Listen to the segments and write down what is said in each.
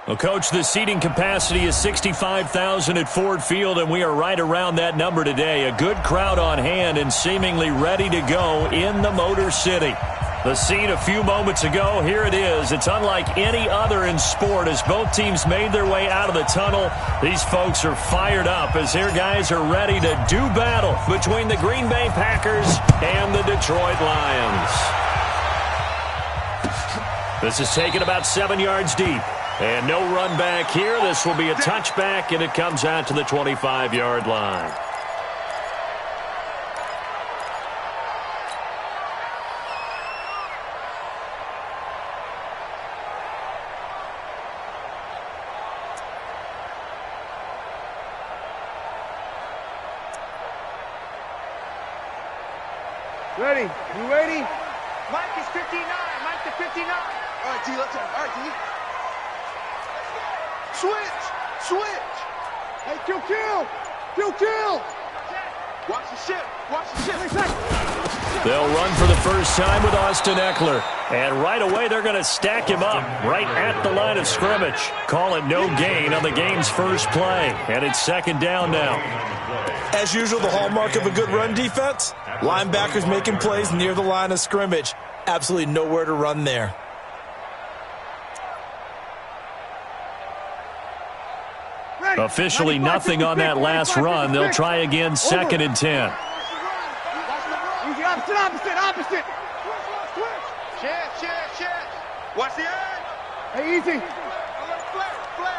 Well, Coach, the seating capacity is 65,000 at Ford Field, and we are right around that number today. A good crowd on hand and seemingly ready to go in the Motor City. The scene a few moments ago, here it is. It's unlike any other in sport as both teams made their way out of the tunnel. These folks are fired up as their guys are ready to do battle between the Green Bay Packers and the Detroit Lions. This is taken about 7 yards deep. And no run back here. This will be a touchback, and it comes out to the 25-yard line. Ready? You ready? Mike is 59. Mike to 59. All right, D, let's go. All right, D. Switch! Hey, kill! Watch the ship! They'll run for the first time with Austin Eckler. And right away, they're going to stack him up right at the line of scrimmage. Call it no gain on the game's first play. And it's second down now. As usual, the hallmark of a good run defense, linebackers making plays near the line of scrimmage. Absolutely nowhere to run there. Officially nothing on that last run. They'll try again, second and 10. Opposite. Chance. Watch the edge. Hey, easy.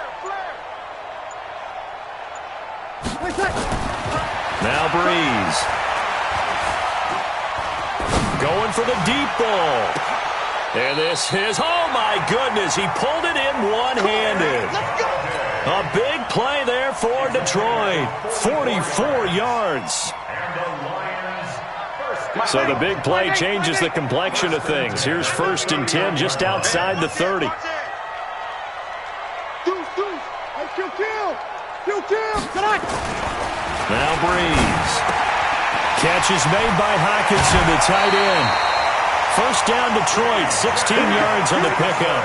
Flare. Now Breeze. Going for the deep ball. And this is, oh my goodness, he pulled it in one-handed. Let's go. A big play there for Detroit. 44 yards. So the big play changes the complexion of things. Here's first and 10 just outside the 30. Now Breeze. Catch is made by Hockenson, the tight end. First down Detroit, 16 yards on the pickup.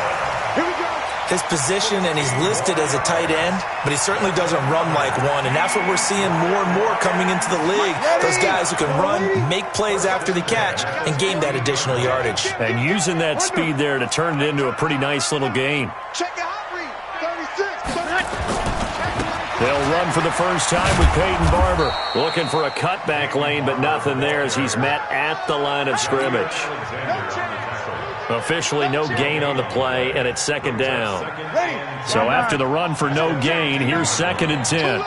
Here we go. His position, and he's listed as a tight end, but he certainly doesn't run like one, and that's what we're seeing more and more coming into the league. Those guys who can run, make plays after the catch, and gain that additional yardage. And using that speed there to turn it into a pretty nice little gain. Check it out, Reed. 36. They'll run for the first time with Peyton Barber. Looking for a cutback lane, but nothing there as he's met at the line of scrimmage. Officially no gain on the play, and it's second down. So after the run for no gain, here's second and 10.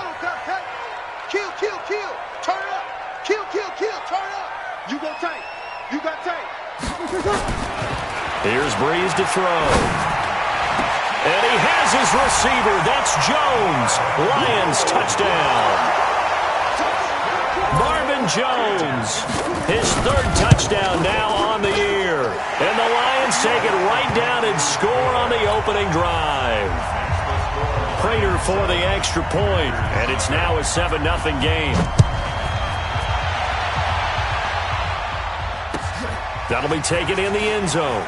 Kill. Turn up. Kill. Turn up. You got tight. Here's Breeze to throw. And he has his receiver. That's Jones. Lions touchdown. Marvin Jones. His third touchdown now on the year. And the Lions take it right down and score on the opening drive. Prater for the extra point. And it's now a 7-0 game. That'll be taken in the end zone.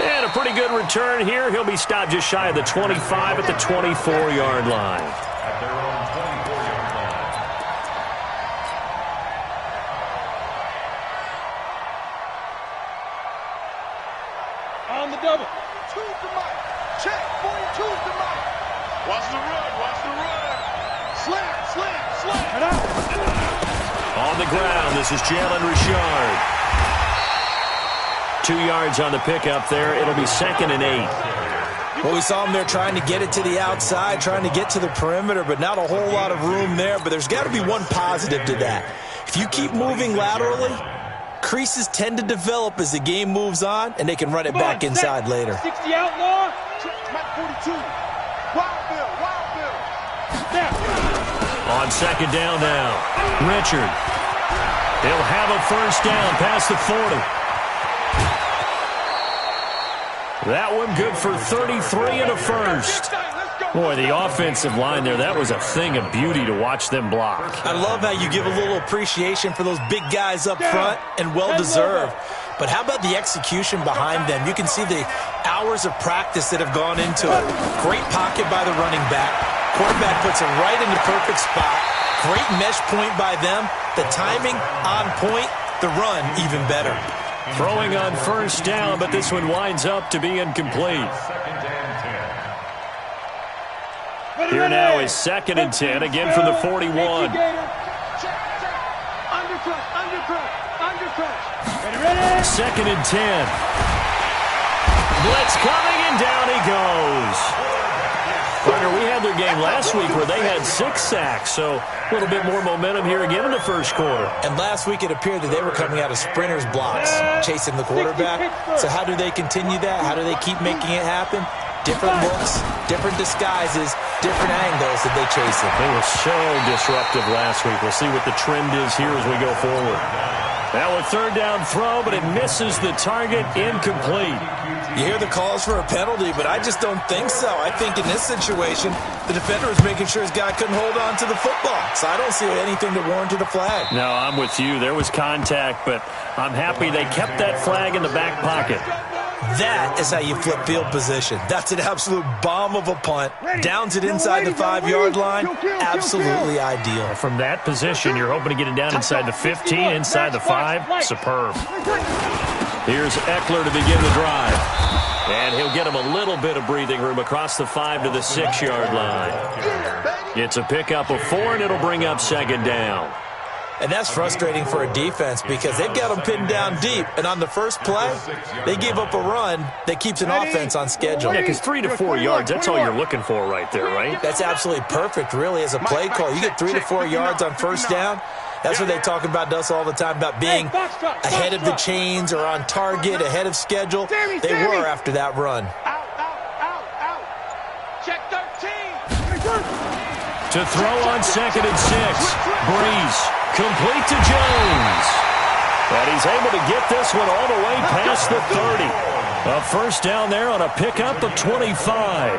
And a pretty good return here. He'll be stopped just shy of the 25 at the 24-yard line. On the double. Two's the mic. Check. 42's the mic. Watch the run. Slam. Head out. On the ground, this is Jalen Richard. 2 yards on the pickup there. It'll be second and 8. Well, we saw him there trying to get it to the outside, trying to get to the perimeter, but not a whole lot of room there. But there's got to be one positive to that. If you keep moving laterally, creases tend to develop as the game moves on, and they can run it back inside later. 60 outlaw. Mike 42. Wild Bill. On second down now, Richard. He'll have a first down past the 40. That one good for 33 and a first. Boy, the offensive line there, that was a thing of beauty to watch them block. I love how you give a little appreciation for those big guys up front, and well-deserved. but how about the execution behind them? You can see the hours of practice that have gone into it. Great pocket by the running back. Quarterback puts it right in the perfect spot. Great mesh point by them. The timing on point. The run even better. Throwing on first down, but this one winds up to be incomplete. Here now is 2nd and 10, again from the 41. Second and 10. Blitz coming, and down he goes. Partner, we had their game last week where they had 6 sacks, so a little bit more momentum here again in the first quarter. And last week it appeared that they were coming out of sprinters blocks, chasing the quarterback. So how do they continue that? How do they keep making it happen? Different looks, different disguises, different angles that they chase it. They were so disruptive last week. We'll see what the trend is here as we go forward. Now a 3rd down throw, but it misses the target, incomplete. You hear the calls for a penalty, but I just don't think so. I think in this situation, the defender was making sure his guy couldn't hold on to the football. So I don't see anything that warranted a flag. No, I'm with you. There was contact, but I'm happy they kept that flag in the back pocket. That is how you flip field position. That's an absolute bomb of a punt. Downs it inside the 5-yard line. Absolutely ideal. From that position, you're hoping to get it down inside the 15, inside the 5. Superb. Here's Eckler to begin the drive. And he'll get him a little bit of breathing room across the 5 to the 6-yard line. It's a pickup of 4, and it'll bring up 2nd down. And that's frustrating for a defense because they've got them pinned down deep. And on the first play, they give up a run that keeps an offense on schedule. Yeah, because 3 to 4 yards, that's all you're looking for right there, right? That's absolutely perfect, really, as a play call. You get 3 to 4 yards on first down. That's what they talk about us all the time, about being ahead of the chains or on target, ahead of schedule. They were after that run. Check 13. To throw on 2nd and 6. Breeze. Complete to Jones. And he's able to get this one all the way past the 30. A first down there on a pickup of 25.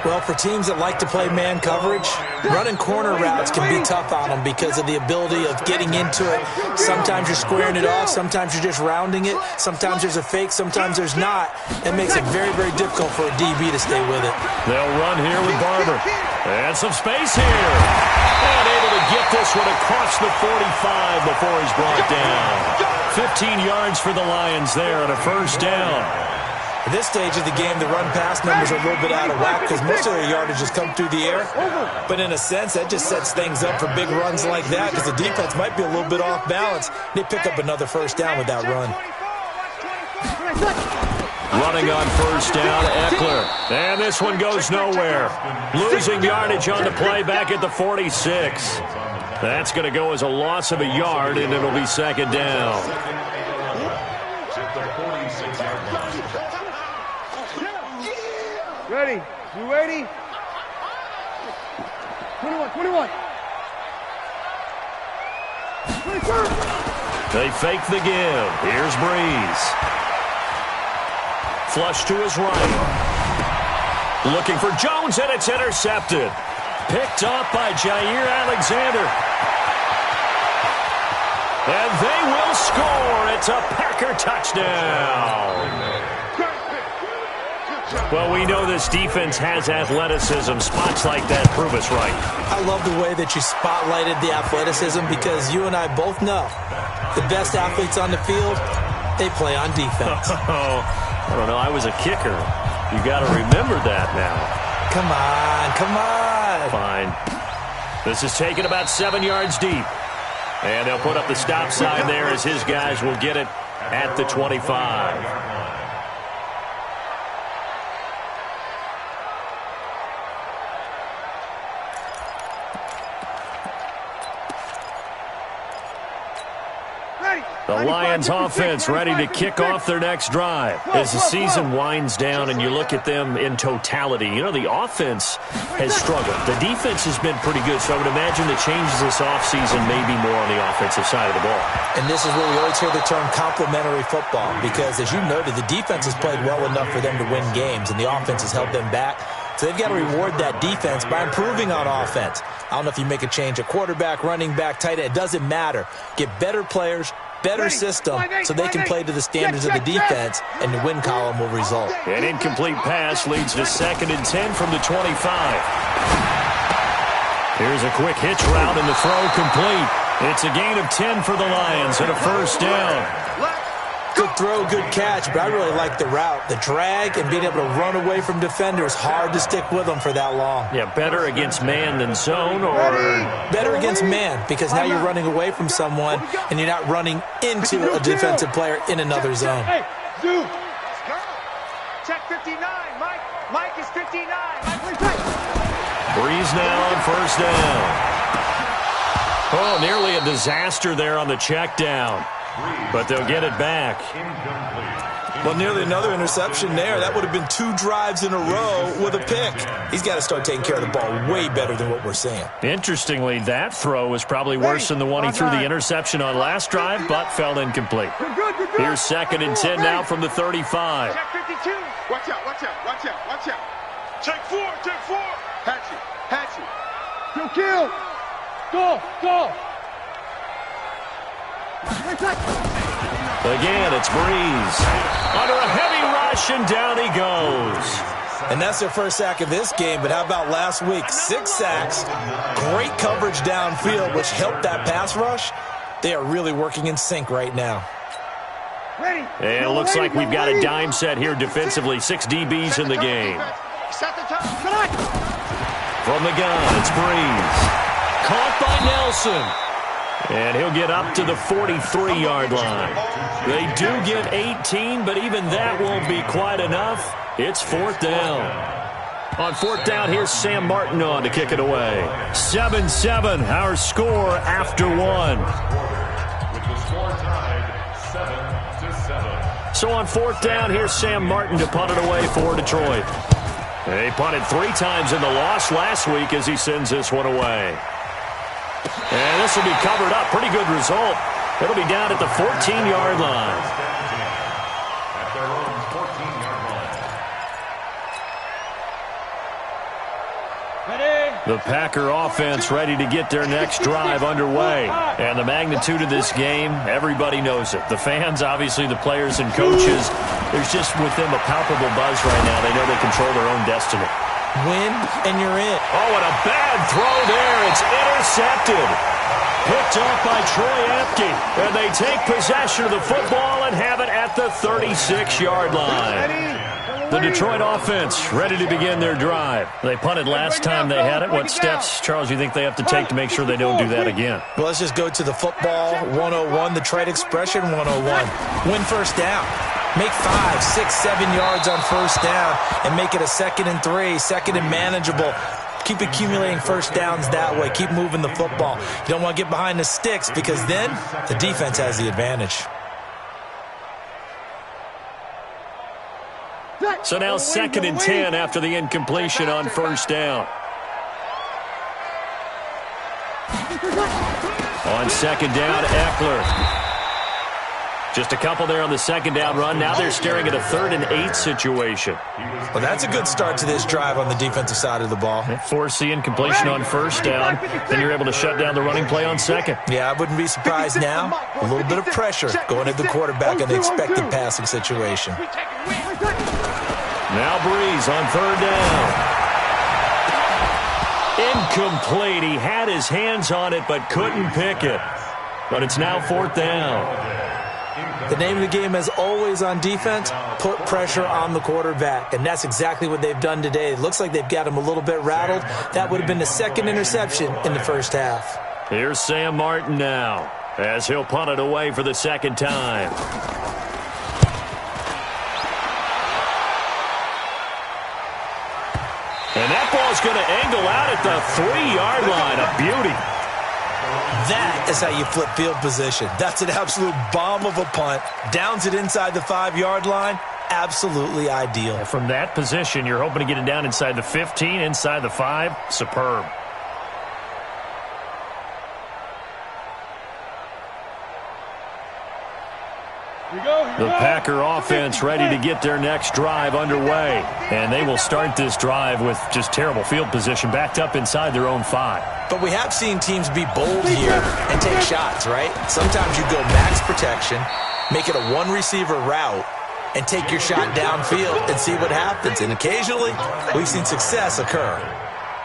Well, for teams that like to play man coverage, running corner routes can be tough on them because of the ability of getting into it. Sometimes you're squaring it off. Sometimes you're just rounding it. Sometimes there's a fake. Sometimes there's not. It makes it very, very difficult for a DB to stay with it. They'll run here with Barber. And some space here. And able to get this one across the 45 before he's brought down. 15 yards for the Lions there on a first down. At this stage of the game, the run-pass numbers are a little bit out of whack because most of their yardage has come through the air. But in a sense, that just sets things up for big runs like that because the defense might be a little bit off balance. They pick up another first down with that run. Running on first down, Eckler. And this one goes nowhere. Losing yardage on the play back at the 46. That's going to go as a loss of a yard, and it'll be 2nd down. Ready? You ready? 21. They fake the give. Here's Breeze. Flush to his right. Looking for Jones, and it's intercepted. Picked up by Jair Alexander. And they will score. It's a Packer touchdown. Well, we know this defense has athleticism. Spots like that prove us right. I love the way that you spotlighted the athleticism because you and I both know the best athletes on the field, they play on defense. Oh, I don't know. I was a kicker. You got to remember that now. Come on. Fine. This is taken about 7 yards deep. And they'll put up the stop sign there as his guys will get it at the 25. The Lions offense ready to kick off their next drive. As the season winds down and you look at them in totality, you know, the offense has struggled. The defense has been pretty good, so I would imagine the changes this offseason may be more on the offensive side of the ball. And this is where we always hear the term complementary football because, as you noted, the defense has played well enough for them to win games, and the offense has held them back. So they've got to reward that defense by improving on offense. I don't know if you make a change at quarterback, running back, tight end. It doesn't matter. Get better players, better system so they can play to the standards of the defense, and the win column will result. An incomplete pass leads to 2nd and 10 from the 25. Here's a quick hitch route, and the throw complete. It's a gain of 10 for the Lions and a first down. Good throw, good catch, but I really like the route. The drag and being able to run away from defenders, hard to stick with them for that long. Yeah, better against man than zone, or? Better against man, because now you're running away from someone and you're not running into a defensive player in another zone. Hey, Zoo. Check 59. Mike is 59. Breeze now on first down. Oh, nearly a disaster there on the check down. But they'll get it back. Well, nearly another interception there. That would have been 2 drives in a row with a pick. He's got to start taking care of the ball way better than what we're seeing. Interestingly, that throw was probably worse than the one he threw the interception on last drive, but fell incomplete. Here's 2nd and 10 now from the 35. Check 52. Watch out, watch out, watch out, watch out. Check 4, check 4. Hatchet. Kill. Go. Again, it's Breeze. Under a heavy rush, and down he goes. And that's their first sack of this game, but how about last week? 6 sacks, great coverage downfield, which helped that pass rush. They are really working in sync right now. And it looks like we've got a dime set here defensively. 6 DBs in the game. From the gun, it's Breeze. Caught by Nelson. And he'll get up to the 43-yard line. They do get 18, but even that won't be quite enough. It's 4th down. On 4th down, here's Sam Martin on to kick it away. 7-7, our score after 1. With the score tied 7-7. So on 4th down, here's Sam Martin to punt it away for Detroit. They punted 3 times in the loss last week as he sends this one away. And this will be covered up. Pretty good result. It'll be down at the 14-yard line. At their own 14-yard line. The Packer offense ready to get their next drive underway. And the magnitude of this game, everybody knows it. The fans, obviously the players and coaches. There's just with them a palpable buzz right now. They know they control their own destiny. Win, and you're in. Oh, and a bad throw there. It's intercepted. Picked off by Troy Apke. And they take possession of the football and have it at the 36-yard line. The Detroit offense ready to begin their drive. They punted last time they had it. What steps, Charles, you think they have to take to make sure they don't do that again? Well, let's just go to the football 101, the trade expression 101. Win first down. Make 5, 6, 7 yards on first down and make it a 2nd and 3, 2nd and manageable. Keep accumulating first downs that way. Keep moving the football. You don't want to get behind the sticks because then the defense has the advantage. So now 2nd and 10 after the incompletion on first down. On 2nd down, Eckler. Just a couple there on the 2nd down run. Now they're staring at a 3rd and 8 situation. Well, that's a good start to this drive on the defensive side of the ball. Force the incompletion on first down. Then you're able to shut down the running play on 2nd. Yeah, I wouldn't be surprised now. A little bit of pressure going at the quarterback in the expected passing situation. Now Breeze on 3rd down. Incomplete. He had his hands on it but couldn't pick it. But it's now 4th down. The name of the game, as always on defense, put pressure on the quarterback. And that's exactly what they've done today. It looks like they've got him a little bit rattled. That would have been the 2nd interception in the first half. Here's Sam Martin now as he'll punt it away for the 2nd time. And that ball's going to angle out at the 3-yard line. A beauty. That is how you flip field position. That's an absolute bomb of a punt. Downs it inside the 5-yard line. Absolutely ideal. From that position, you're hoping to get it down inside the 15, inside the 5. Superb. Here we go. The Packer offense ready to get their next drive underway. And they will start this drive with just terrible field position, backed up inside their own 5. But we have seen teams be bold here and take shots, right? Sometimes you go max protection, make it a one-receiver route, and take your shot downfield and see what happens. And occasionally, we've seen success occur.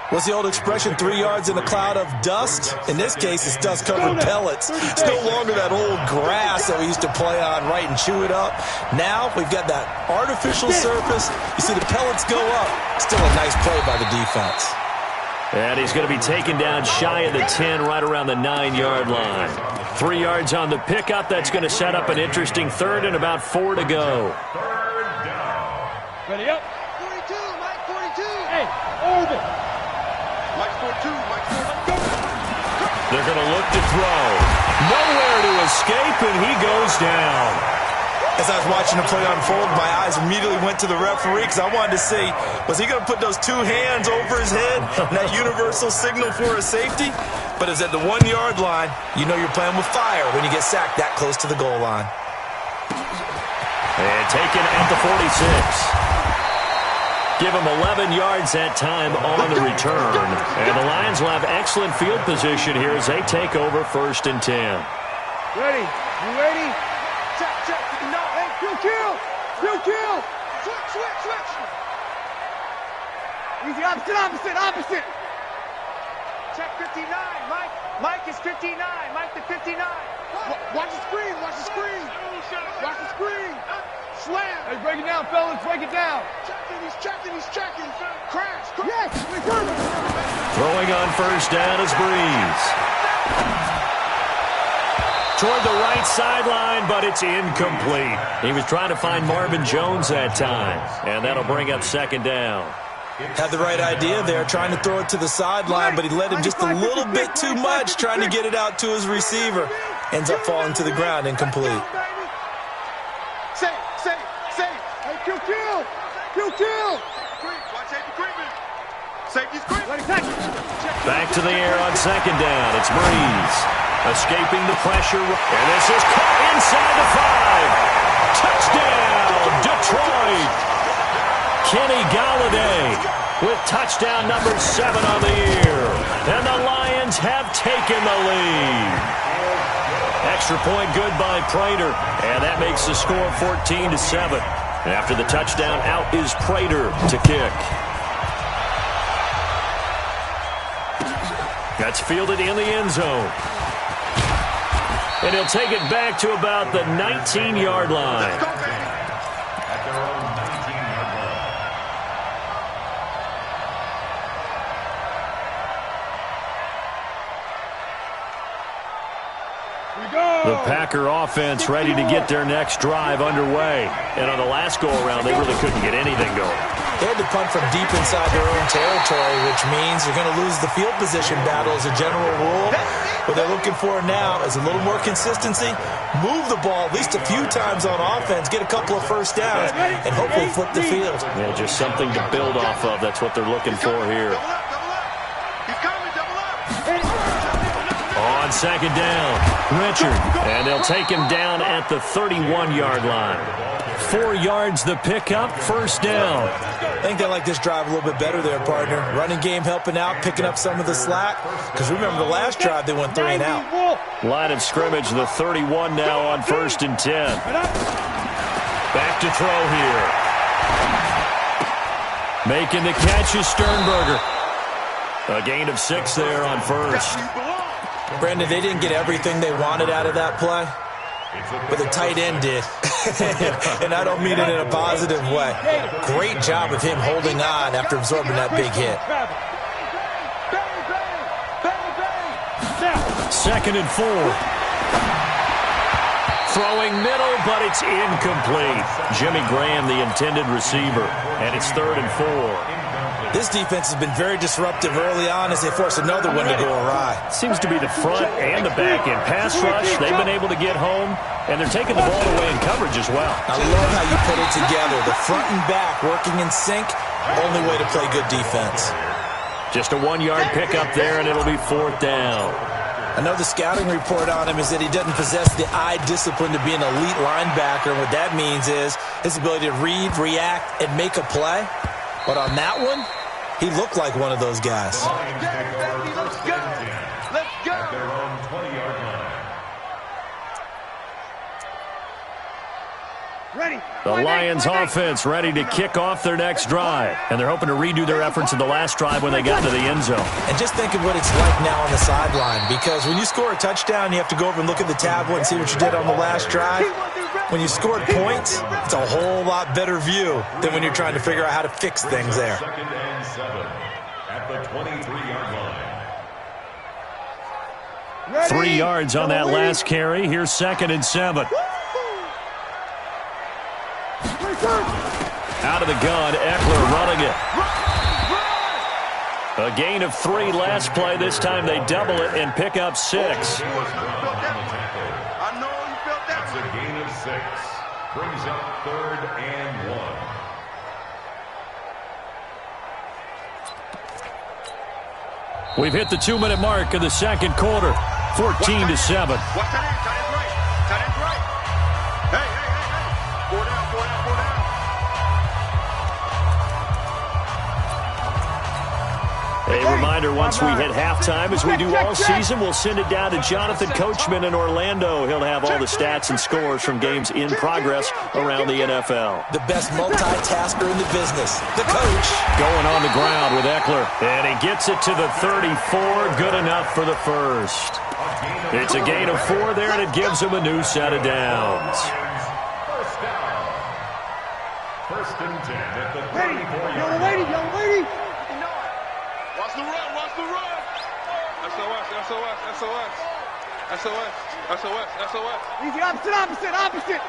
What's the old expression, 3 yards in a cloud of dust? In this case, it's dust-covered pellets. It's no longer that old grass that we used to play on, right, and chew it up. Now we've got that artificial surface. You see the pellets go up. Still a nice play by the defense. And he's going to be taken down shy of the 10, right around the 9-yard line. 3 yards on the pickup. That's going to set up an interesting third and about 4 to go. Ready up. 42, Mike, 42. Hey, over. Mike 42, Mike 42. They're going to look to throw. Nowhere to escape, and he goes down. As I was watching the play unfold, my eyes immediately went to the referee because I wanted to see, was he going to put those 2 hands over his head and that universal signal for a safety? But it's at the 1-yard line. You know you're playing with fire when you get sacked that close to the goal line. And taken at the 46. Give him 11 yards that time on the return. And the Lions will have excellent field position here as they take over 1st and 10. Ready. You ready? Check, check. No, hey, Kill. switch. Easy, opposite. Check 59, Mike. Mike is 59. Mike to 59. Watch the screen. Slam. Hey, break it down, fellas. Break it down. He's checking. Crash. Yes, we're coming. Throwing on 1st down is Breeze. Toward the right sideline, but it's incomplete. He was trying to find Marvin Jones that time, and that'll bring up 2nd down. Had the right idea there, trying to throw it to the sideline, but he let him just a little bit too much, trying to get it out to his receiver. Ends up falling to the ground, incomplete. Safe. Hey, kill. Watch safety creeping. Safety's creeping. Back to the air on 2nd down. It's Breeze. Escaping the pressure. And this is caught inside the 5. Touchdown, Detroit. Kenny Galladay with touchdown number 7 on the year. And the Lions have taken the lead. Extra point good by Prater. And that makes the score 14-7. And after the touchdown, out is Prater to kick. That's fielded in the end zone. And he'll take it back to about the 19-yard line. At their own 19-yard line. The Packer offense ready to get their next drive underway. And on the last go-around, they really couldn't get anything going. They had to punt from deep inside their own territory, which means you're going to lose the field position battle as a general rule. What they're looking for now is a little more consistency, move the ball at least a few times on offense, get a couple of 1st downs, and hopefully flip the field. Yeah, just something to build off of. That's what they're looking for here. He's coming, double up. On 2nd down, Richard. And they'll take him down at the 31-yard line. 4 yards the pickup, 1st down. I think they like this drive a little bit better there, partner. Running game helping out, picking up some of the slack. Because remember, the last drive, they went 3 and out. Line of scrimmage, the 31 now on 1st and 10. Back to throw here. Making the catch is Sternberger. A gain of 6 there on 1st. Brandon, they didn't get everything they wanted out of that play, but the tight end did. And I don't mean it in a positive way. Great job of him holding on after absorbing that big hit. 2nd and 4. Throwing middle, but it's incomplete. Jimmy Graham, the intended receiver, and it's 3rd and 4. This defense has been very disruptive early on as they force another one to go awry. Seems to be the front and the back end. Pass rush, they've been able to get home, and they're taking the ball away in coverage as well. I love how you put it together. The front and back working in sync, only way to play good defense. Just a 1-yard pickup there, and it'll be 4th down. I know the scouting report on him is that he doesn't possess the eye discipline to be an elite linebacker. What that means is his ability to read, react, and make a play. But on that one, he looked like one of those guys. Let's go. Let's go. At their own 20-yard line. Ready. The Lions offense ready to kick off their next drive. And they're hoping to redo their efforts in the last drive when they got into the end zone. And just think of what it's like now on the sideline, because when you score a touchdown, you have to go over and look at the tablet and see what you did on the last drive. When you scored points, it's a whole lot better view than when you're trying to figure out how to fix things there. 2nd and 7 at the 23-yard line. Ready. 3 yards on that last carry. Here's 2nd and 7. Out of the gun, Eckler running it. A gain of 3 last play. This time they double it and pick up 6. I know you felt that. That's a gain of 6. Brings up 3rd and 1. We've hit the 2-minute mark of the second quarter. 14-7. Watch that end. Tight end's right. Tight end's right. Hey. 4 down. A reminder, once we hit halftime, as we do all season, we'll send it down to Jonathan Coachman in Orlando. He'll have all the stats and scores from games in progress around the NFL. The best multitasker in the business, the coach. Going on the ground with Eckler. And he gets it to the 34. Good enough for the first. It's a gain of 4 there, and it gives him a new set of downs. First down. 1st and 10 at the Ready. 34-yard Young lady. Watch the run. SOS. Easy, opposite.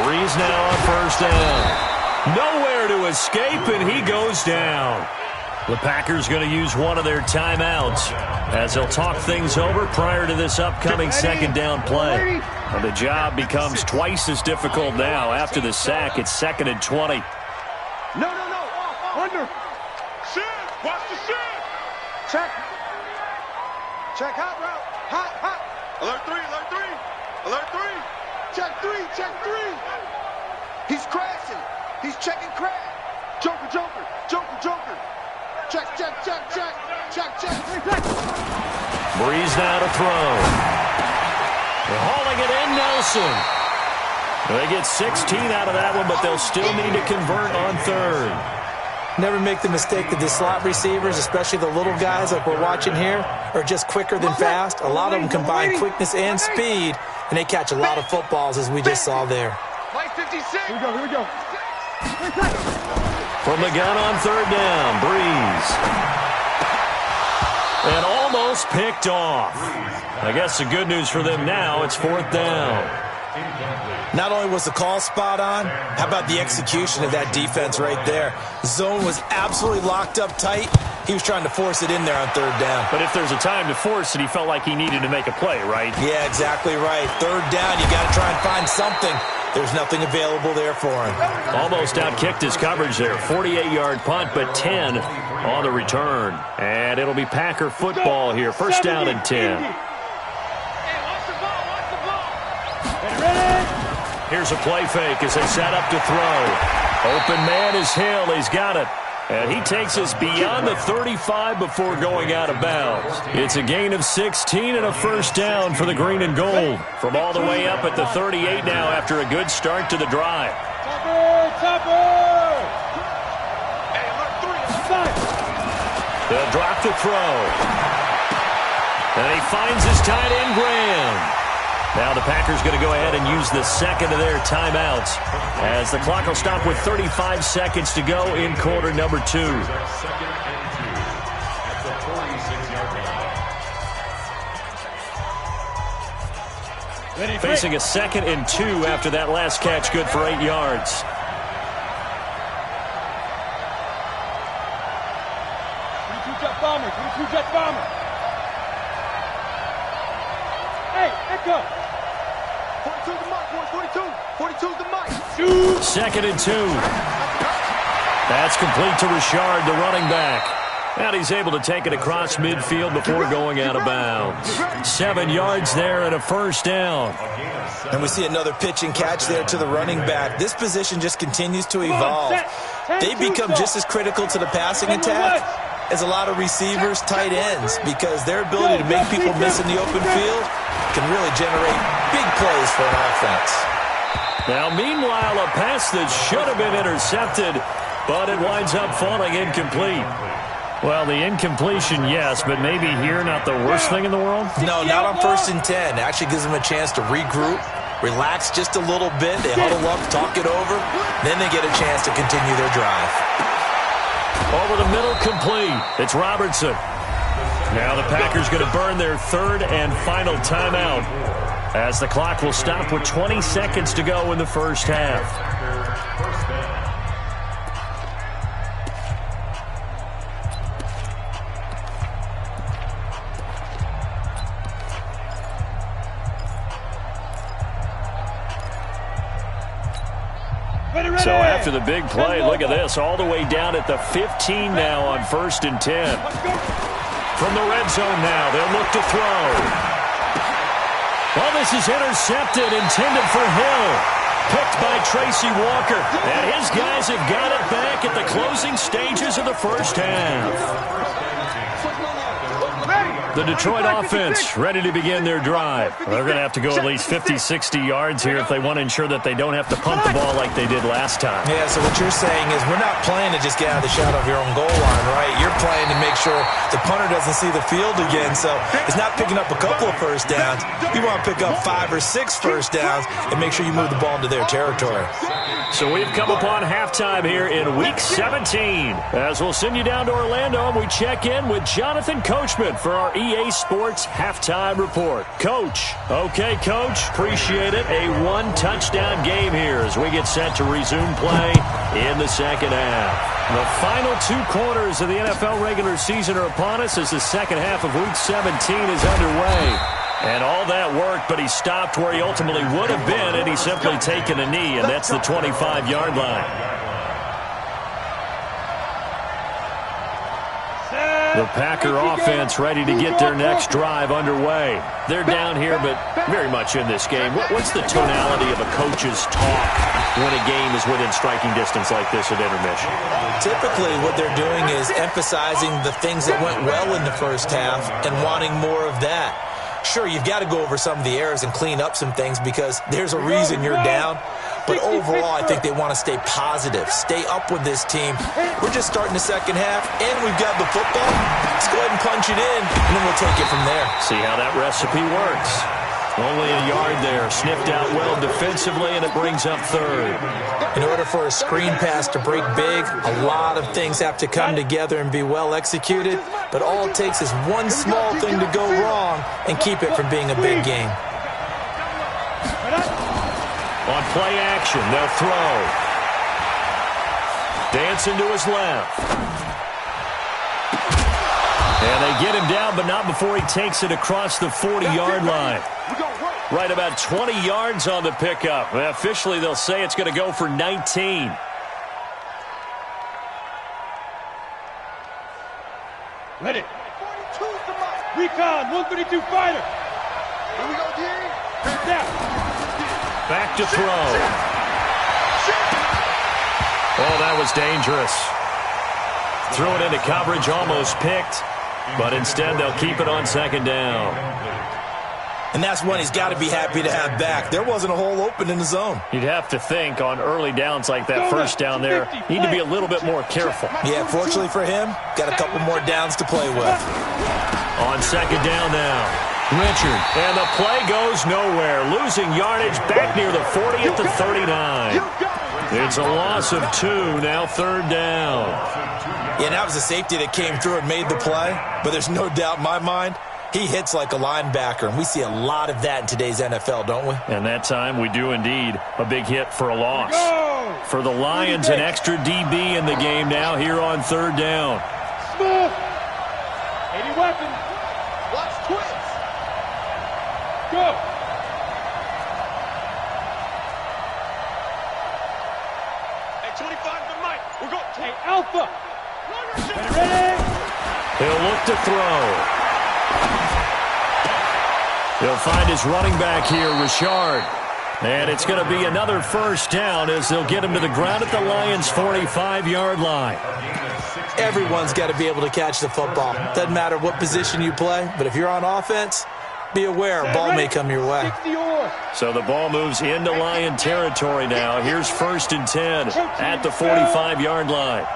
Breeze now on 1st down. Nowhere to escape, and he goes down. The Packers going to use one of their timeouts as they'll talk things over prior to this upcoming 2nd down play. And the job becomes twice as difficult now. After the sack, it's 2nd and 20. No. Under. Shift. Watch the shift. Check. Hot route. Hot. Alert 3. Check three. He's crashing. He's checking crash. Joker. Check. Breeze now to throw. They're hauling it in, Nelson. They get 16 out of that one, but they'll still need to convert on 3rd. Never make the mistake that the slot receivers, especially the little guys like we're watching here, are just quicker than fast. A lot of them combine quickness and speed, and they catch a lot of footballs, as we just saw there. Play 56. Here we go. From the gun on 3rd down, Breeze. And almost picked off. I guess the good news for them now, it's 4th down. Not only was the call spot on, how about the execution of that defense right there? Zone was absolutely locked up tight. He was trying to force it in there on 3rd down. But if there's a time to force it, he felt like he needed to make a play, right? Yeah, exactly right. 3rd down, you got to try and find something. There's nothing available there for him. Almost outkicked his coverage there. 48-yard punt, but 10 on the return. And it'll be Packer football here. 1st down and 10. Here's a play fake as they set up to throw. Open man is Hill. He's got it. And he takes us beyond the 35 before going out of bounds. It's a gain of 16 and a 1st down for the green and gold. From all the way up at the 38 now after a good start to the drive. They'll drop the throw. And he finds his tight end, Graham. Now the Packers going to go ahead and use the 2nd of their timeouts as the clock will stop with 35 seconds to go in quarter number 2. 2nd and 2 at the 46-yard line. Facing a 2nd and 2 after that last catch, good for 8 yards. Jet bomber. Hey, Echo. 42 the mark, boys. 42 the mark. 2nd and 2. That's complete to Richard, the running back. And he's able to take it across midfield before going out of bounds. 7 yards there and a first down. And we see another pitch and catch there to the running back. This position just continues to evolve. They become just as critical to the passing attack as a lot of receivers, tight ends, because their ability to make people miss in the open field can really generate big plays for an offense. Now, meanwhile, a pass that should have been intercepted, but it winds up falling incomplete. Well, the incompletion, yes, but maybe here not the worst thing in the world? No, not on 1st and 10. It actually gives them a chance to regroup, relax just a little bit. They huddle up, talk it over. Then they get a chance to continue their drive. Over the middle, complete. It's Robertson. Now the Packers going to burn their 3rd and final timeout, as the clock will stop with 20 seconds to go in the first half. So after the big play, look at this, all the way down at the 15 now on 1st and 10. From the red zone now, they'll look to throw. Well, this is intercepted, intended for Hill. Picked by Tracy Walker. And his guys have got it back at the closing stages of the first half. The Detroit offense ready to begin their drive. They're going to have to go at least 50, 60 yards here if they want to ensure that they don't have to punt the ball like they did last time. Yeah, so what you're saying is we're not playing to just get out of the shadow of your own goal line, right? You're playing to make sure the punter doesn't see the field again. So it's not picking up a couple of first downs. You want to pick up 5 or 6 first downs and make sure you move the ball into their territory. So we've come upon halftime here in Week 17. As we'll send you down to Orlando, and we check in with Jonathan Coachman for our EA Sports Halftime Report. Coach. Okay, Coach. Appreciate it. A 1-touchdown game here as we get set to resume play in the second half. The final 2 quarters of the NFL regular season are upon us as the second half of Week 17 is underway. And all that worked, but he stopped where he ultimately would have been, and he's simply taken a knee, and that's the 25-yard line. The Packer offense ready to get their next drive underway. They're down here, but very much in this game. What's the tonality of a coach's talk when a game is within striking distance like this at intermission? Typically, what they're doing is emphasizing the things that went well in the first half and wanting more of that. Sure, you've got to go over some of the errors and clean up some things because there's a reason you're down. But overall, I think they want to stay positive, stay up with this team. We're just starting the second half, and we've got the football. Let's go ahead and punch it in, and then we'll take it from there. See how that recipe works. Only a yard there, sniffed out well defensively, and it brings up 3rd. In order for a screen pass to break big, a lot of things have to come together and be well executed, but all it takes is one small thing to go wrong and keep it from being a big game. On play action, they'll throw. Dancing to his left. And they get him down, but not before he takes it across the 40-yard line. Right about 20 yards on the pickup. Officially, they'll say it's going to go for 19. Ready. Recon, 132 fighter. Here we go, D. Down. Back to throw. Oh, that was dangerous. Threw it into coverage, almost picked. But instead, they'll keep it on 2nd down. And that's one he's got to be happy to have back. There wasn't a hole open in the zone. You'd have to think on early downs like that first down there, need to be a little bit more careful. Yeah, fortunately for him, got a couple more downs to play with. On 2nd down now, Richard. And the play goes nowhere. Losing yardage back near the 40 at the 39. It's a loss of 2, now 3rd down. Yeah, that was a safety that came through and made the play. But there's no doubt in my mind, he hits like a linebacker, and we see a lot of that in today's NFL, don't we? And that time we do indeed. A big hit for a loss. For the Lions, an extra DB in the game now here on 3rd down. Smith. 80 weapons. Watch twins. Go. Hey, 25 to Mike. We're going. Hey, Alpha. Ready? He'll look to throw. He'll find his running back here, Richard. And it's going to be another first down as they'll get him to the ground at the Lions' 45-yard line. Everyone's got to be able to catch the football. Doesn't matter what position you play, but if you're on offense, be aware a ball may come your way. So the ball moves into Lion territory now. Here's 1st and 10 at the 45-yard line.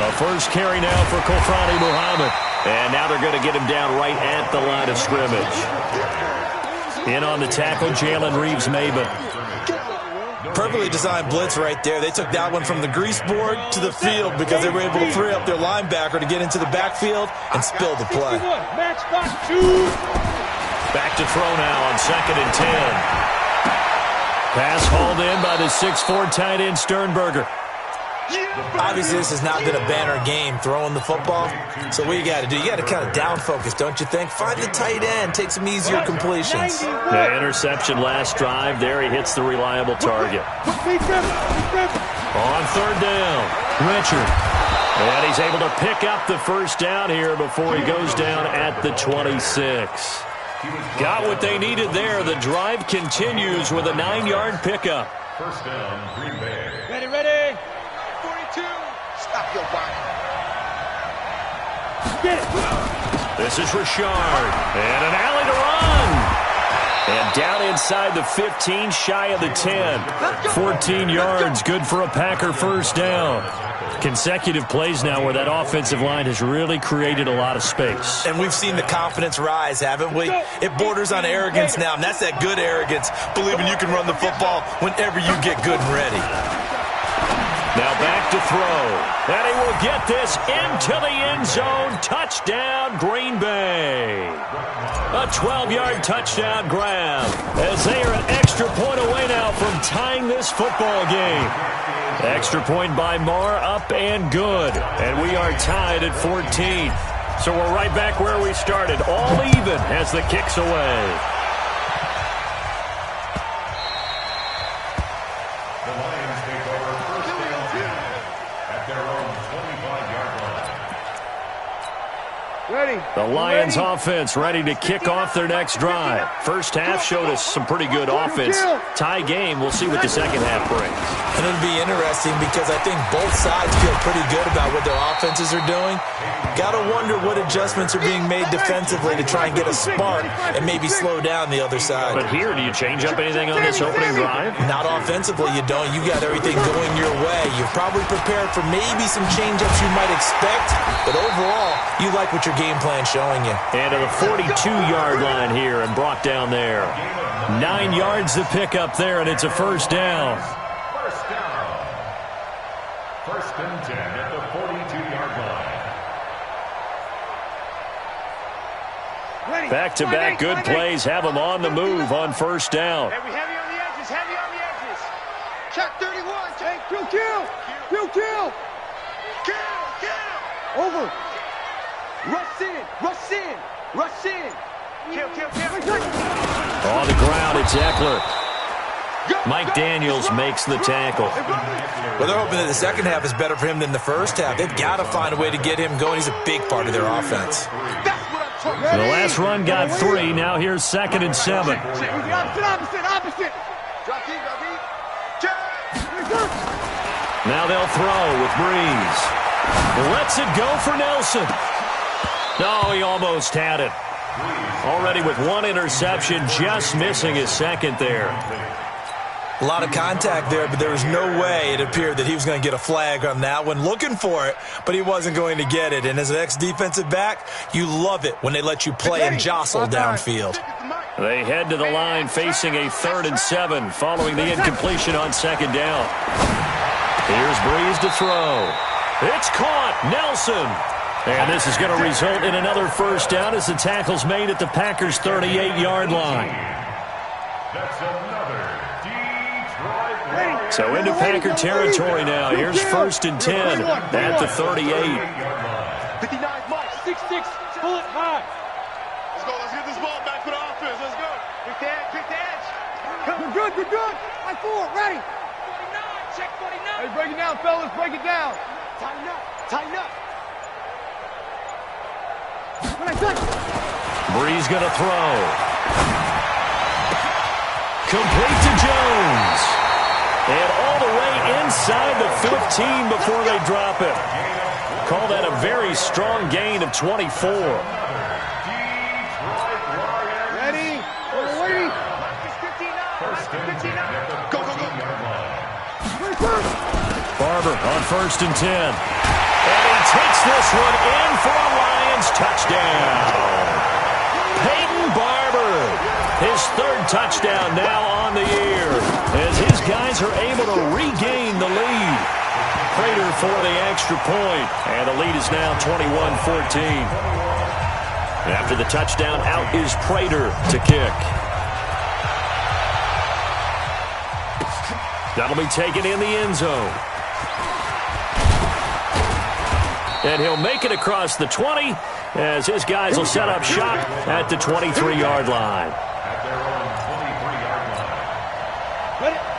A first carry now for Kofrani Muhammad. And now they're going to get him down right at the line of scrimmage. In on the tackle, Jalen Reeves-Maybin. Perfectly designed blitz right there. They took that one from the grease board to the field because they were able to free up their linebacker to get into the backfield and spill the play. Back to throw now on 2nd and 10. Pass hauled in by the 6'4" tight end Sternberger. Obviously, this has not been a banner game throwing the football. So what you got to do, you got to kind of down focus, don't you think? Find the tight end, take some easier completions. The interception last drive. There he hits the reliable target. On 3rd down, Richard. And he's able to pick up the first down here before he goes down at the 26. Got what they needed there. The drive continues with a 9-yard pickup. First down, Green Bay. Ready. Stop your body. Get it. This is Richard. And an alley to run. And down inside the 15, shy of the 10. 14 yards, good for a Packer first down. Consecutive plays now where that offensive line has really created a lot of space. And we've seen the confidence rise, haven't we? It borders on arrogance now, and that's that good arrogance, believing you can run the football whenever you get good and ready. Now back to throw. And he will get this into the end zone. Touchdown, Green Bay. A 12-yard touchdown grab as they are an extra point away now from tying this football game. Extra point by Marr, up and good. And we are tied at 14. So we're right back where we started, all even as the kick's away. The Lions offense ready to kick off their next drive. First half showed us some pretty good offense. Tie game, we'll see what the second half brings. And it'll be interesting because I think both sides feel pretty good about what their offenses are doing. Got to wonder what adjustments are being made defensively to try and get a spark and maybe slow down the other side. But here, do you change up anything on this opening drive? Not offensively, you don't. You got everything going your way. You're probably prepared for maybe some change-ups you might expect, but overall, you like what your game plan's showing you. And to the 42-yard line here and brought down there. 9 yards to pick up there, and it's a first down. First down. 1st and 10 at the 42-yard line. Back-to-back good plays have them on the move on first down. Heavy on the edges, heavy on the edges. Check 31. Hey, kill. Over. Rush in. Kill. On the ground, it's Eckler. Mike Daniels makes the tackle. Well, they're hoping that the second half is better for him than the first half. They've got to find a way to get him going. He's a big part of their offense. The last run got 3. Now here's 2nd and 7. Opposite. Drop deep. Now they'll throw with Breeze. Lets it go for Nelson. No, he almost had it. Already with 1 interception, just missing his second there. A lot of contact there, but there was no way it appeared that he was going to get a flag on that one. Looking for it, but he wasn't going to get it. And as an ex-defensive back, you love it when they let you play and jostle downfield. They head to the line facing a 3rd and 7 following the incompletion on 2nd down. Here's Breeze to throw. It's caught. Nelson. And this is going to result in another first down as the tackle's made at the Packers' 38-yard line. That's another Detroit. So into Packer territory now. Here's 1st and 10 at the 38. 59 Mike, 6'6", bullet high. Let's get this ball back for the offense. Let's go. Quick the edge. Good. Line 4, ready. 49, check 49. Hey, break it down, fellas, break it down. Tighten up. Tighten up. Bree's going to throw. Complete to Jones. And all the way inside the 15 before they drop it. Call that a very strong gain of 24. Ready? Ready? Go, go, go. Barber on 1st and 10. And he takes this one in for a Lions touchdown. Peyton Barber, his 3rd touchdown now on the year, as his guys are able to regain the lead. Prater for the extra point, and the lead is now 21-14. After the touchdown, out is Prater to kick. That'll be taken in the end zone. And he'll make it across the 20 as his guys will set up shop at the 23-yard line.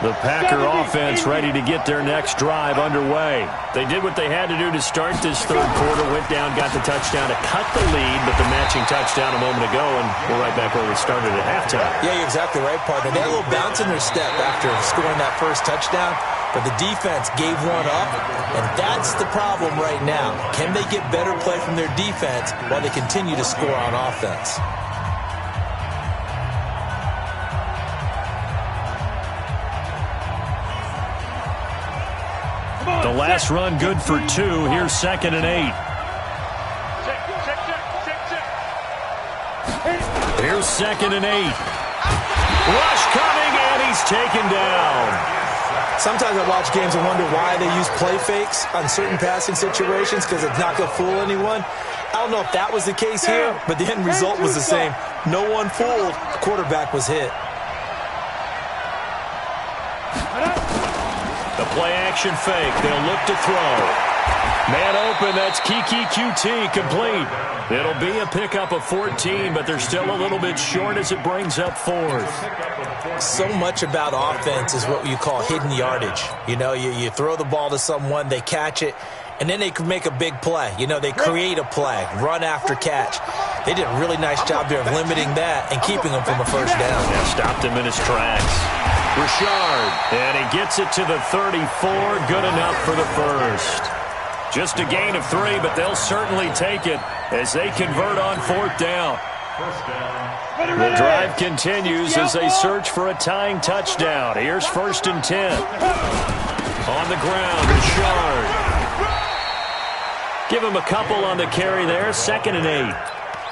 The Packer offense ready to get their next drive underway. They did what they had to do to start this 3rd quarter, went down, got the touchdown to cut the lead, but the matching touchdown a moment ago, and we're right back where we started at halftime. Yeah, you're exactly right, partner. They had a little bounce in their step after scoring that first touchdown, but the defense gave one up, and that's the problem right now. Can they get better play from their defense while they continue to score on offense? The last run good for 2. Here's 2nd and 8. Here's 2nd and 8. Rush coming, and he's taken down. Sometimes I watch games and wonder why they use play fakes on certain passing situations, because it's not going to fool anyone. I don't know if that was the case here, but the end result was the same. No one fooled. The quarterback was hit. The play-action fake. They'll look to throw. Man open. That's Kiki QT complete. It'll be a pickup of 14, but they're still a little bit short as it brings up 4th. So much about offense is what you call hidden yardage. You know, you throw the ball to someone, they catch it, and then they can make a big play. You know, they create a play, run after catch. They did a really nice job there of limiting that and keeping them from a first down. Yeah, stopped him in his tracks. Richard, and he gets it to the 34. Good enough for the first. Just a gain of 3, but they'll certainly take it as they convert on 4th down. The drive continues as they search for a tying touchdown. Here's 1st and 10. On the ground, Richard. Give him a couple on the carry there. 2nd and 8.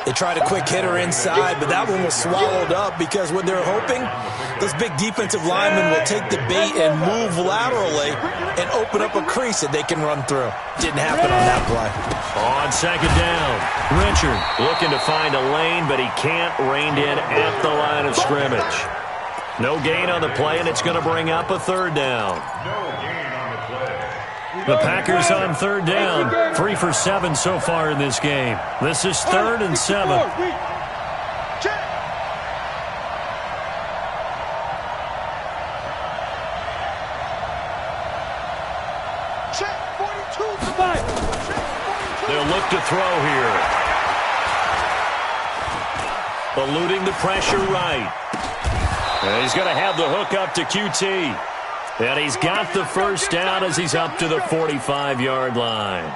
They tried a quick hitter inside, but that one was swallowed up because what they're hoping, those big defensive linemen will take the bait and move laterally and open up a crease that they can run through. Didn't happen on that play. On 2nd down, Richard looking to find a lane, but he can't, reined in at the line of scrimmage. No gain on the play, and it's going to bring up a 3rd down. The Packers on 3rd down, 3 for 7 so far in this game. This is 3rd and 7. They'll look to throw here. Eluding the pressure right. And he's going to have the hook up to QT. And he's got the first down as he's up to the 45-yard line.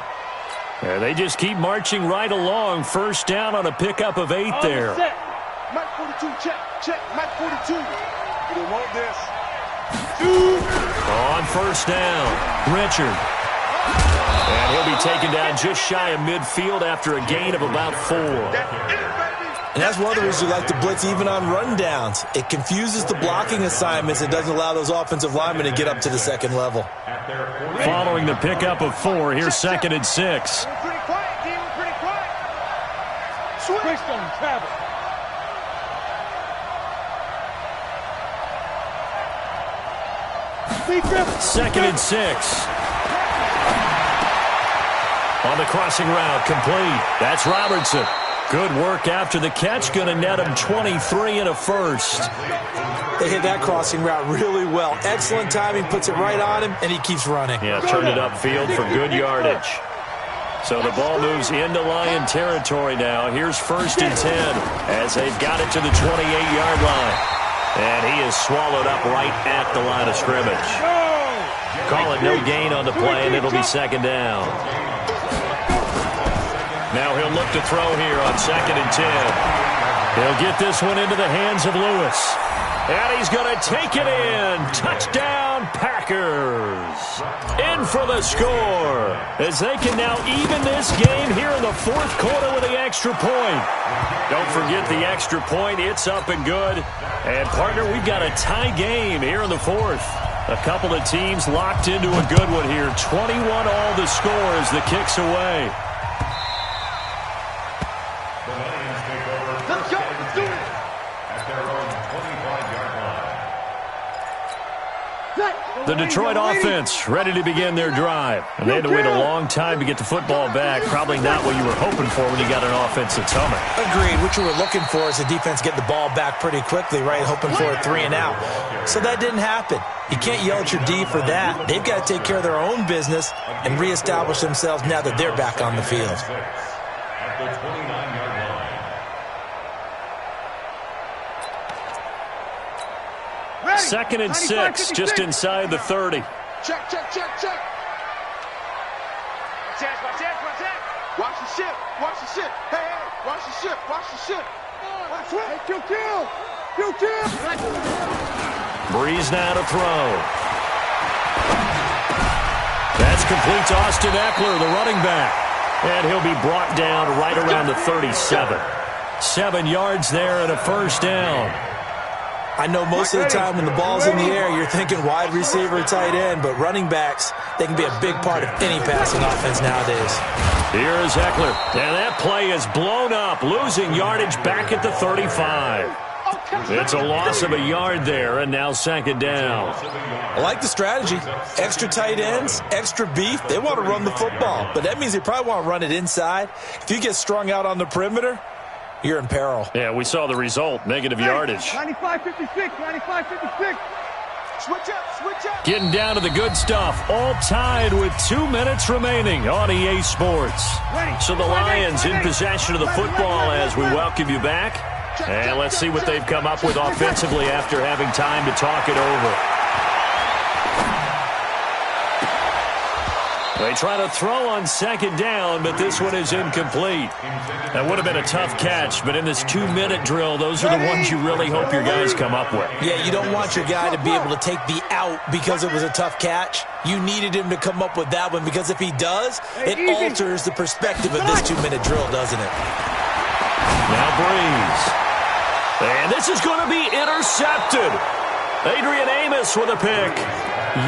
And they just keep marching right along. First down on a pickup of 8 there. Mike 42, check, check, Mike 42. You don't want this. On 1st down, Richard. And he'll be taken down just shy of midfield after a gain of about 4. And that's one of the reasons we like to blitz even on rundowns. It confuses the blocking assignments and doesn't allow those offensive linemen to get up to the 2nd level. Following the pickup of 4, here's 2nd and 6. We're pretty quiet, D. We're pretty quiet. Switched on travel. Second and 6. On the crossing route, complete. That's Robertson. Good work after the catch. Going to net him 23 and a first. They hit that crossing route really well. Excellent timing, puts it right on him, and he keeps running. Yeah, turned it upfield for good yardage. So the ball moves into Lion territory now. Here's 1st and 10 as they've got it to the 28-yard line. And he is swallowed up right at the line of scrimmage. Call it no gain on the play, and it'll be 2nd down. Now he'll look to throw here on 2nd and 10. He'll get this one into the hands of Lewis. And he's going to take it in. Touchdown, Packers. In for the score. As they can now even this game here in the 4th quarter with the extra point. Don't forget the extra point. It's up and good. And, partner, we've got a tie game here in the 4th. A couple of teams locked into a good one here. 21 all the score as the kick's away. Let's go. Let's do it. At their own 25-yard line. The Detroit offense ready to begin their drive. And they had to wait a long time to get the football back. Probably not what you were hoping for when you got an offense that's humming. Agreed. What you were looking for is the defense get the ball back pretty quickly, right? Hoping for a 3 and out. So that didn't happen. You can't yell at your D for that. They've got to take care of their own business and reestablish themselves now that they're back on the field. At the 29-yard line. Ready. 2nd and 6, just inside the 30. Check, check, check, check. Watch the ship. Watch the ship. Hey, hey, watch the ship. Watch the ship. Watch it. Hey, kill. Breeze now to throw. That's complete to Austin Eckler, the running back. And he'll be brought down right around the 37. 7 yards there and a 1st down. I know most of the time when the ball's in the air, you're thinking wide receiver, tight end, but running backs, they can be a big part of any passing offense nowadays. Here is Eckler, and that play is blown up, losing yardage back at the 35. It's a loss of a yard there, and now 2nd down. I like the strategy. Extra tight ends, extra beef. They want to run the football, but that means they probably want to run it inside. If you get strung out on the perimeter, you're in peril. Yeah, we saw the result, negative yardage. 95-56, 95-56. Switch up. Getting down to the good stuff, all tied with 2 minutes remaining on EA Sports. So the Lions in possession of the football as we welcome you back. And let's see what they've come up with offensively after having time to talk it over. They try to throw on 2nd down, but this one is incomplete. That would have been a tough catch, but in this 2-minute drill, those are the ones you really hope your guys come up with. Yeah, you don't want your guy to be able to take the out because it was a tough catch. You needed him to come up with that one because if he does, it alters the perspective of this 2-minute drill, doesn't it? Now Breeze. And this is going to be intercepted. Adrian Amos with a pick.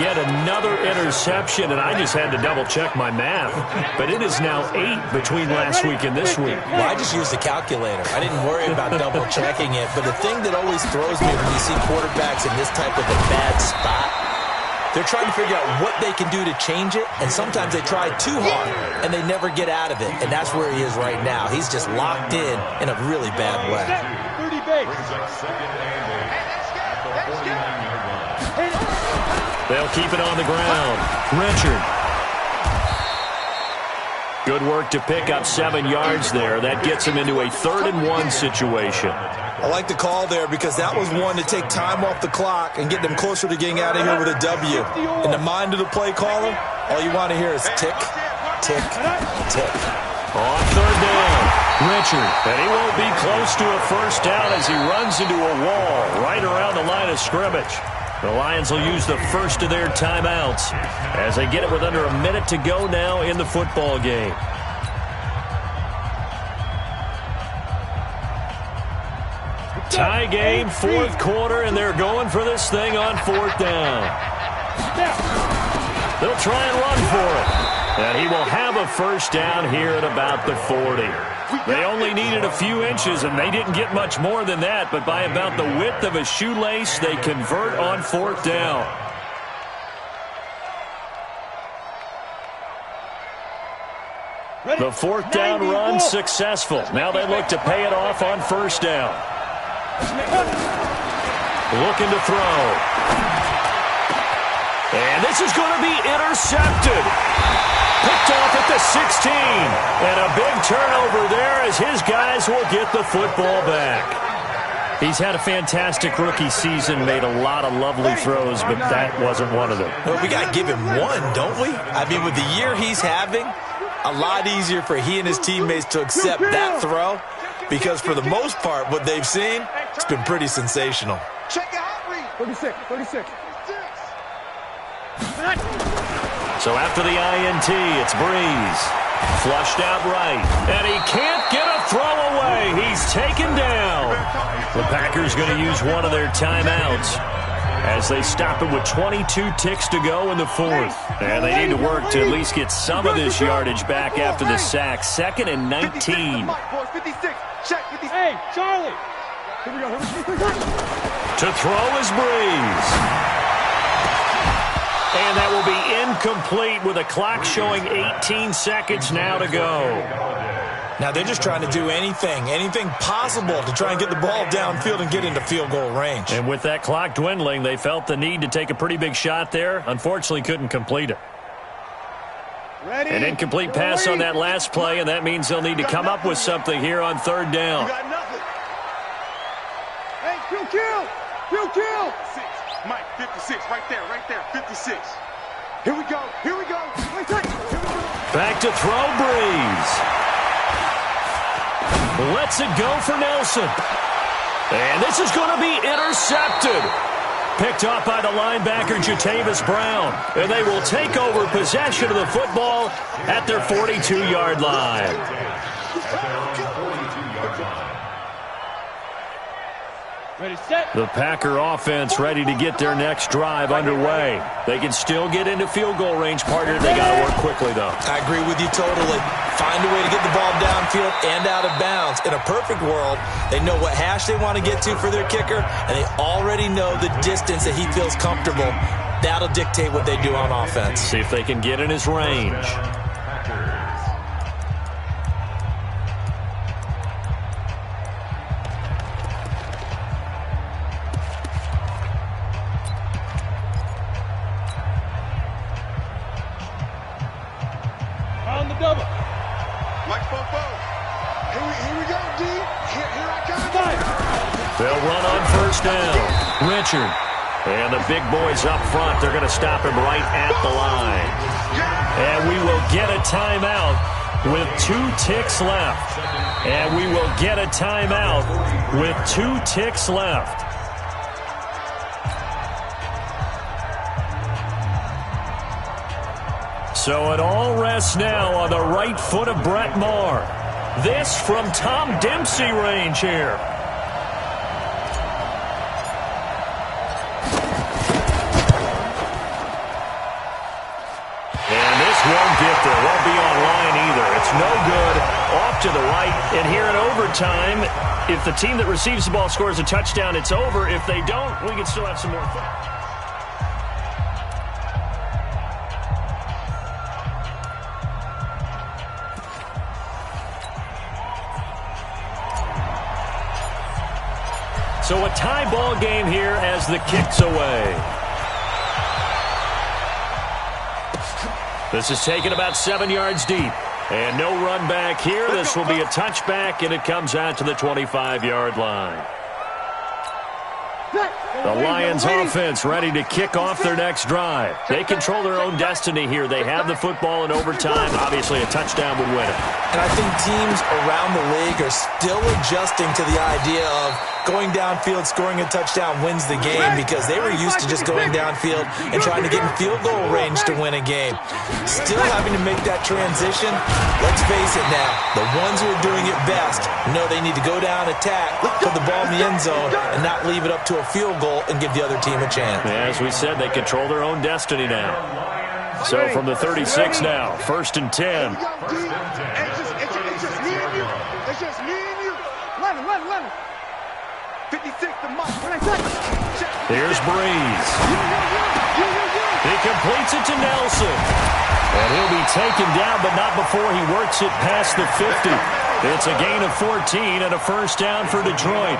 Yet another interception, and I just had to double-check my math. But it is now 8 between last week and this week. Well, I just used the calculator. I didn't worry about double-checking it. But the thing that always throws me when you see quarterbacks in this type of a bad spot, they're trying to figure out what they can do to change it, and sometimes they try too hard, and they never get out of it. And that's where he is right now. He's just locked in a really bad way. 30 base. Brings up 2nd and 8 at the 49-yard line. They'll keep it on the ground. Richard. Good work to pick up 7 yards there. That gets him into a 3rd and 1 situation. I like the call there because that was one to take time off the clock and get them closer to getting out of here with a W. In the mind of the play caller, all you want to hear is tick, tick, tick. On 3rd down, Richard. And he won't be close to a 1st down as he runs into a wall right around the line of scrimmage. The Lions will use the first of their timeouts as they get it with under a minute to go now in the football game. Tie game, 4th quarter, and they're going for this thing on 4th down. They'll try and run for it. And he will have a 1st down here at about the 40. They only needed a few inches, and they didn't get much more than that, but by about the width of a shoelace, they convert on 4th down. The fourth down run successful. Now they look to pay it off on first down. Looking to throw. And this is going to be intercepted. Picked off at the 16. And a big turnover there as his guys will get the football back. He's had a fantastic rookie season, made a lot of lovely throws, but that wasn't one of them. Well, we got to give him one, don't we? I mean, with the year he's having, a lot easier for he and his teammates to accept that throw because for the most part, what they've seen, it's been pretty sensational. Check it out, read. 36. So after the INT, it's Breeze. Flushed out right. And he can't get a throw away. He's taken down. The Packers going to use one of their timeouts as they stop it with 22 ticks to go in the fourth. And they need to work to at least get some of this yardage back after the sack. 2nd and 19. Hey, Charlie. Here we go. To throw is Breeze. And that will be incomplete with a clock showing 18 seconds now to go. Now they're just trying to do anything possible to try and get the ball downfield and get into field goal range. And with that clock dwindling, they felt the need to take a pretty big shot there. Unfortunately, couldn't complete it. Ready? An incomplete pass on that last play, and that means they'll need to come up with something here on third down. You got nothing. Hey, kill. Mike, 56, right there, 56. Here we go. Back to throw, Breeze. Lets it go for Nelson. And this is going to be intercepted. Picked off by the linebacker, Jatavis Brown. And they will take over possession of the football at their 42-yard line. Ready, set. The Packer offense ready to get their next drive underway. They can still get into field goal range, partner. They got to work quickly, though. I agree with you totally. Find a way to get the ball downfield and out of bounds. In a perfect world, they know what hash they want to get to for their kicker, and they already know the distance that he feels comfortable. That'll dictate what they do on offense. See if they can get in his range. On the double. Mike Fofo. Here we go, D. Here I come. They'll run on first down. Richard. And the big boys up front, they're going to stop him right at the line. And we will get a timeout with 2 ticks left. And we will get a timeout with 2 ticks left. So it all rests now on the right foot of Brett Maher. This from Tom Dempsey range here. And this won't get there. Won't be online either. It's no good. Off to the right. And here in overtime, if the team that receives the ball scores a touchdown, it's over. If they don't, we can still have some more fun. So a tie ball game here as the kick's away. This is taken about 7 yards deep. And no run back here. This will be a touchback, and it comes out to the 25-yard line. The Lions offense ready to kick off their next drive. They control their own destiny here. They have the football in overtime. Obviously, a touchdown would win it. And I think teams around the league are still adjusting to the idea of going downfield, scoring a touchdown wins the game because they were used to just going downfield and trying to get in field goal range to win a game. Still having to make that transition. Let's face it now, the ones who are doing it best know they need to go down, attack, put the ball in the end zone, and not leave it up to a field goal and give the other team a chance. As we said, they control their own destiny now. So from the 36 now, 1st and 10. It's just me and you. It's just me and you. Let him. 56 to Mike. Here's Breeze. He completes it to Nelson. And he'll be taken down, but not before he works it past the 50. It's a gain of 14 and a first down for Detroit.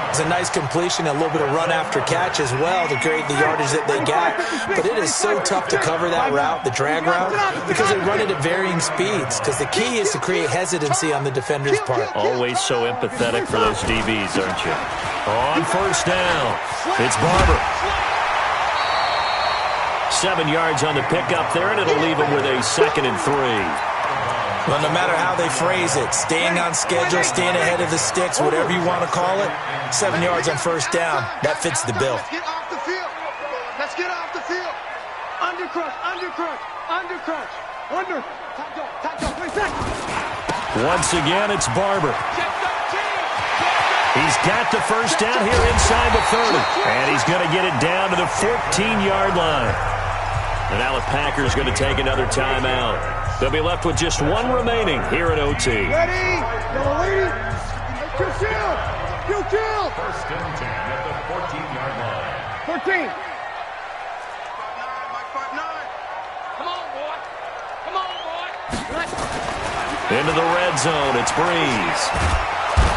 It's a nice completion, a little bit of run after catch as well to create the yardage that they got. But it is so tough to cover that route, the drag route, because they run it at varying speeds. Because the key is to create hesitancy on the defender's part. Always so empathetic for those DBs, aren't you? On first down, it's Barber. 7 yards on the pickup there, and it'll leave him with a 2nd and 3. Well, no matter how they phrase it, staying on schedule, staying ahead of the sticks, whatever you want to call it, 7 yards on first down, that fits the bill. Let's get off the field. Let's get off the field. Under crunch, under crunch, under crunch, under. Time go, 3 seconds. Once again, it's Barber. He's got the first down here inside the 30. And he's going to get it down to the 14-yard line. And now the Packers going to take another timeout. They'll be left with just one remaining here at OT. Ready? You kill! You kill! First and 10 at the 14-yard line. 14. Come on, boy. Come on, boy. Into the red zone, it's Breeze.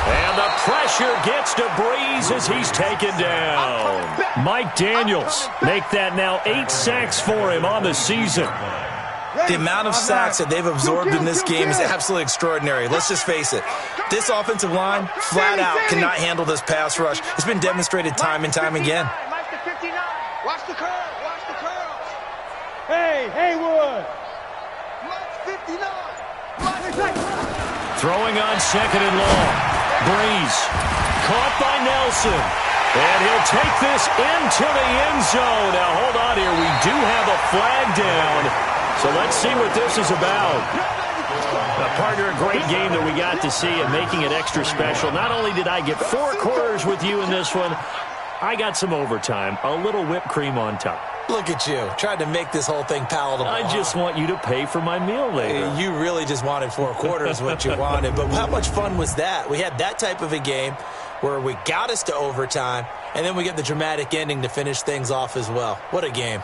And the pressure gets to Breeze as he's taken down. Mike Daniels make that now 8 sacks for him on the season. The amount of sacks that they've absorbed in this game is absolutely extraordinary. Let's just face it. This offensive line, flat out, cannot handle this pass rush. It's been demonstrated time and time again. Watch the curls. Watch the curls. Hey, Haywood. Mike 59. Throwing on 2nd and long. Breeze caught by Nelson. And he'll take this into the end zone. Now, hold on here. We do have a flag down. So let's see what this is about. Partner, a great game that we got to see and making it extra special. Not only did I get 4 quarters with you in this one, I got some overtime, a little whipped cream on top. Look at you, trying to make this whole thing palatable. I just want you to pay for my meal later. You really just wanted 4 quarters what you wanted. But how much fun was that? We had that type of a game where we got us to overtime, and then we get the dramatic ending to finish things off as well. What a game.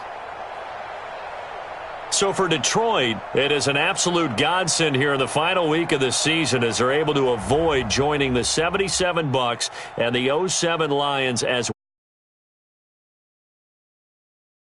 So for Detroit, it is an absolute godsend here in the final week of the season as they're able to avoid joining the 77 Bucks and the 07 Lions as